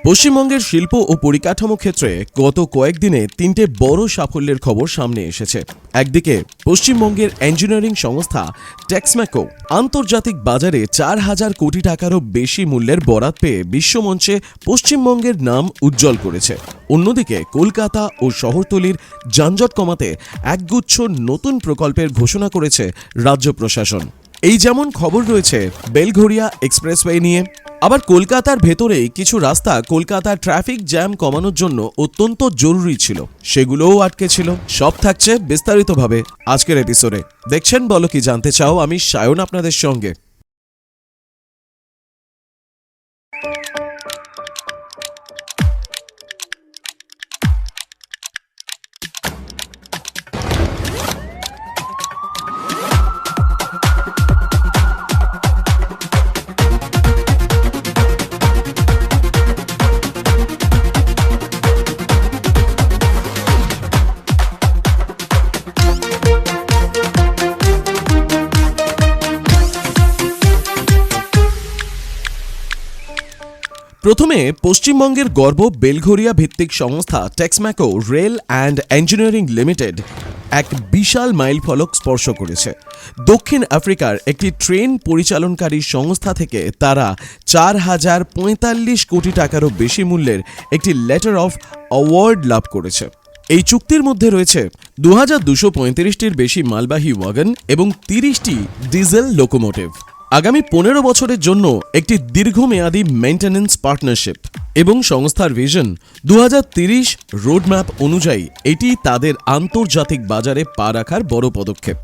পশ্চিমবঙ্গের শিল্প ও পরিকাঠামো ক্ষেত্রে গত কয়েকদিনে তিনটে বড় সাফল্যের খবর সামনে এসেছে। একদিকে পশ্চিমবঙ্গের ইঞ্জিনিয়ারিং সংস্থা টেক্সম্যাকো আন্তর্জাতিক বাজারে 4,000 কোটি টাকারও বেশি মূল্যের বরাত পেয়ে বিশ্বমঞ্চে পশ্চিমবঙ্গের নাম উজ্জ্বল করেছে। অন্যদিকে কলকাতা ও শহরতলির যানজট কমাতে একগুচ্ছ নতুন প্রকল্পের ঘোষণা করেছে রাজ্য প্রশাসন। এই যেমন খবর রয়েছে বেলঘরিয়া এক্সপ্রেসওয়ে নিয়ে, আবার কলকাতার ভেতরেই কিছু রাস্তা কলকাতার ট্রাফিক জ্যাম কমানোর জন্য অত্যন্ত জরুরি ছিল, সেগুলোও আটকে ছিল। সব থাকছে বিস্তারিতভাবে আজকের এপিসোডে। দেখছেন বলো কি জানতে চাও, আমি সায়ন আপনাদের সঙ্গে। প্রথমে পশ্চিমবঙ্গের গর্ব বেলঘরিয়া ভিত্তিক সংস্থা Texmaco rail and engineering limited এক বিশাল মাইলফলক স্পর্শ করেছে। দক্ষিণ আফ্রিকার একটি ট্রেন পরিচালনকারী সংস্থা থেকে তারা 4,045 কোটি টাকারও বেশি মূল্যের একটি লেটার অফ অ্যাওয়ার্ড লাভ করেছে। এই চুক্তির মধ্যে রয়েছে 2,235টির বেশি মালবাহী ওয়াগন এবং 30টি ডিজেল লোকোমোটিভ। আগামী 15 বছরের জন্য একটি দীর্ঘমেয়াদী মেইনটেন্যান্স পার্টনারশিপ এবং সংস্থার ভিশন 2030 রোডম্যাপ অনুযায়ী এটি তাদের আন্তর্জাতিক বাজারে পা রাখার বড় পদক্ষেপ।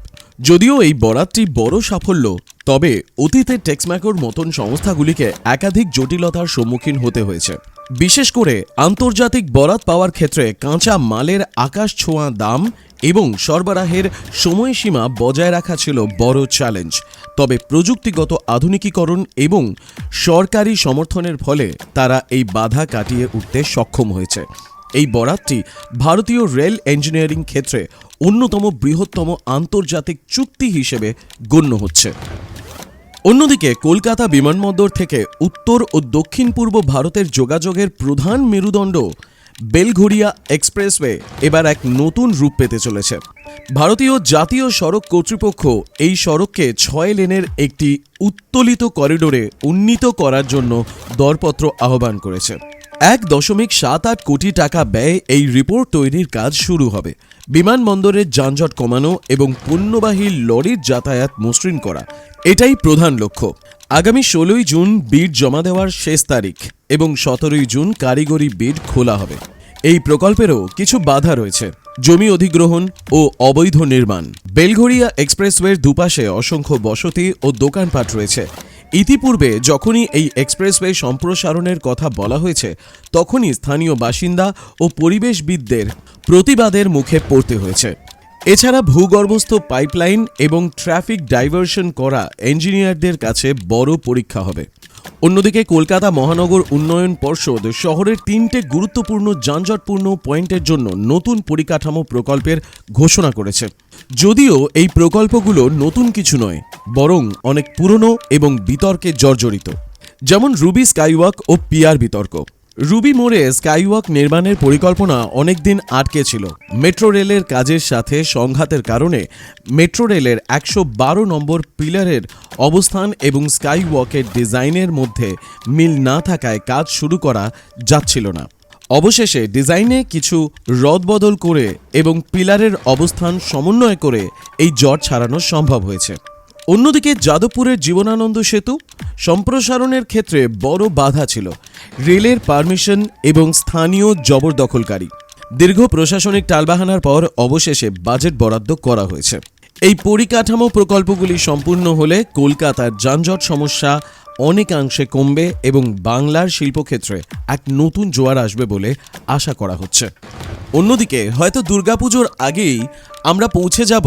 যদিও এই বরাতটি বড় সাফল্য, তবে অতীতে টেক্সম্যাকোর মতন সংস্থাগুলিকে একাধিক জটিলতার সম্মুখীন হতে হয়েছে। বিশেষ করে আন্তর্জাতিক বরাত পাওয়ার ক্ষেত্রে কাঁচা মালের আকাশ ছোঁয়া দাম এবং সরবরাহের সময়সীমা বজায় রাখা ছিল বড় চ্যালেঞ্জ। তবে প্রযুক্তিগত আধুনিকীকরণ এবং সরকারি সমর্থনের ফলে তারা এই বাধা কাটিয়ে উঠতে সক্ষম হয়েছে। এই বরাতটি ভারতীয় রেল ইঞ্জিনিয়ারিং ক্ষেত্রে অন্যতম বৃহত্তম আন্তর্জাতিক চুক্তি হিসেবে গণ্য হচ্ছে। অন্যদিকে কলকাতা বিমানবন্দর থেকে উত্তর ও দক্ষিণ পূর্ব ভারতের যোগাযোগের প্রধান মেরুদণ্ড বেলঘরিয়া এক্সপ্রেসওয়ে এবার এক নতুন রূপ পেতে চলেছে। ভারতীয় জাতীয় সড়ক কর্তৃপক্ষ এই সড়ককে 6 লেনের একটি উত্তোলিত করিডোরে উন্নীত করার জন্য দরপত্র আহ্বান করেছে। 1.78 কোটি টাকা ব্যয়ে এই রিপোর্ট তৈরির কাজ শুরু হবে। বিমানবন্দরের যানজট কমানো এবং পণ্যবাহী লরির যাতায়াত মসৃণ করা, এটাই প্রধান লক্ষ্য। আগামী 16 জুন বিড জমা দেওয়ার শেষ তারিখ এবং 17 জুন কারিগরি বিড খোলা হবে। এই প্রকল্পেরও কিছু বাধা রয়েছে, জমি অধিগ্রহণ ও অবৈধ নির্মাণ। বেলঘরিয়া এক্সপ্রেসওয়ের দুপাশে অসংখ্য বসতি ও দোকানপাট রয়েছে। ইতিপূর্বে যখনই এই এক্সপ্রেসওয়ে সম্প্রসারণের কথা বলা হয়েছে, তখনই স্থানীয় বাসিন্দা ও পরিবেশবিদদের প্রতিবাদের মুখে পড়তে হয়েছে। এছাড়া ভূগর্ভস্থ পাইপলাইন এবং ট্রাফিক ডাইভারশন করা ইঞ্জিনিয়ারদের কাছে বড় পরীক্ষা হবে। অন্যদিকে কলকাতা মহানগর উন্নয়ন পর্ষদ শহরের 3টে গুরুত্বপূর্ণ যানজটপূর্ণ পয়েন্টের জন্য নতুন পরিকাঠামো প্রকল্পের ঘোষণা করেছে। যদিও এই প্রকল্পগুলো নতুন কিছু নয়, বরং অনেক পুরনো এবং বিতর্কে জর্জরিত, যেমন রুবি স্কাইওয়াক ও পিআর বিতর্ক। রুবি মোড়ে স্কাইওয়াক নির্মাণের পরিকল্পনা অনেকদিন আটকে ছিল। মেট্রো রেলের কাজের সাথে সংঘাতের কারণে মেট্রো রেলের 112 নম্বর পিলারের অবস্থান এবং স্কাইওয়াকের ডিজাইনের মধ্যে মিল না থাকায় কাজ শুরু করা যাচ্ছিল না। অবশেষে ডিজাইনে কিছু রদবদল করে এবং পিলারের অবস্থান সমন্বয় করে এই জট ছাড়ানো সম্ভব হয়েছে। অন্যদিকে যাদবপুরের জীবনানন্দ সেতু সম্প্রসারণের ক্ষেত্রে বড় বাধা ছিল রেলের পারমিশন এবং স্থানীয় জবরদখলকারী। দীর্ঘ প্রশাসনিক টালবাহানার পর অবশেষে বাজেট বরাদ্দ করা হয়েছে। এই পরিকাঠামো প্রকল্পগুলি সম্পূর্ণ হলে কলকাতার যানজট সমস্যা অনেকাংশে কমবে এবং বাংলার শিল্পক্ষেত্রে এক নতুন জোয়ার আসবে বলে আশা করা হচ্ছে। অন্যদিকে হয়তো দুর্গাপুজোর আগেই আমরা পৌঁছে যাব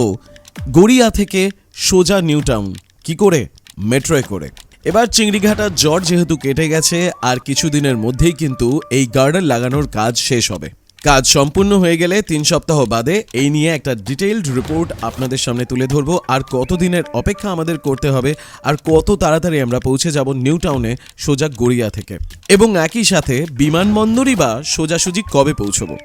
গড়িয়া থেকে সোজা নিউ টাউন। কি করে? মেট্রোয় করে। এবার চিংড়িঘাটার জট যেহেতু কেটে গেছে, আর কিছুদিনের মধ্যেই কিন্তু এই গার্ডার লাগানোর কাজ শেষ হবে। কাজ সম্পূর্ণ হয়ে গেলে 3 সপ্তাহ বাদে এই নিয়ে একটা ডিটেইলড রিপোর্ট আপনাদের সামনে তুলে ধরবো, আর কতদিনের অপেক্ষা আমাদের করতে হবে, আর কত তাড়াতাড়ি আমরা পৌঁছে যাব নিউ টাউনে সোজা গড়িয়া থেকে, এবং একই সাথে বিমানবন্দরই বা সোজাসুজি কবে পৌঁছবো।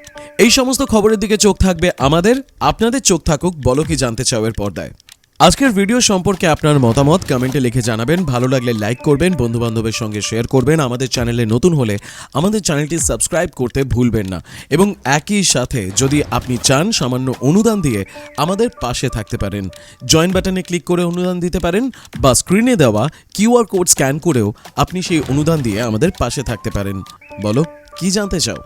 এই সমস্ত খবরের দিকে চোখ থাকবে আমাদের, আপনাদের চোখ থাকুক বলো কি জানতে চাও এর পর্দায়। আজকের ভিডিও সম্পর্কে আপনার মতামত কমেন্টে লিখে জানাবেন, ভালো লাগলে লাইক করবেন, বন্ধুবান্ধবের সঙ্গে শেয়ার করবেন, আমাদের চ্যানেলে নতুন হলে আমাদের চ্যানেলটি সাবস্ক্রাইব করতে ভুলবেন না, এবং একই সাথে যদি আপনি চান সামান্য অনুদান দিয়ে আমাদের পাশে থাকতে পারেন, জয়েন বাটনে ক্লিক করে অনুদান দিতে পারেন, বা স্ক্রিনে দেওয়া কিউআর কোড স্ক্যান করেও আপনি সেই অনুদান দিয়ে আমাদের পাশে থাকতে পারেন। বলো কি জানতে চাও।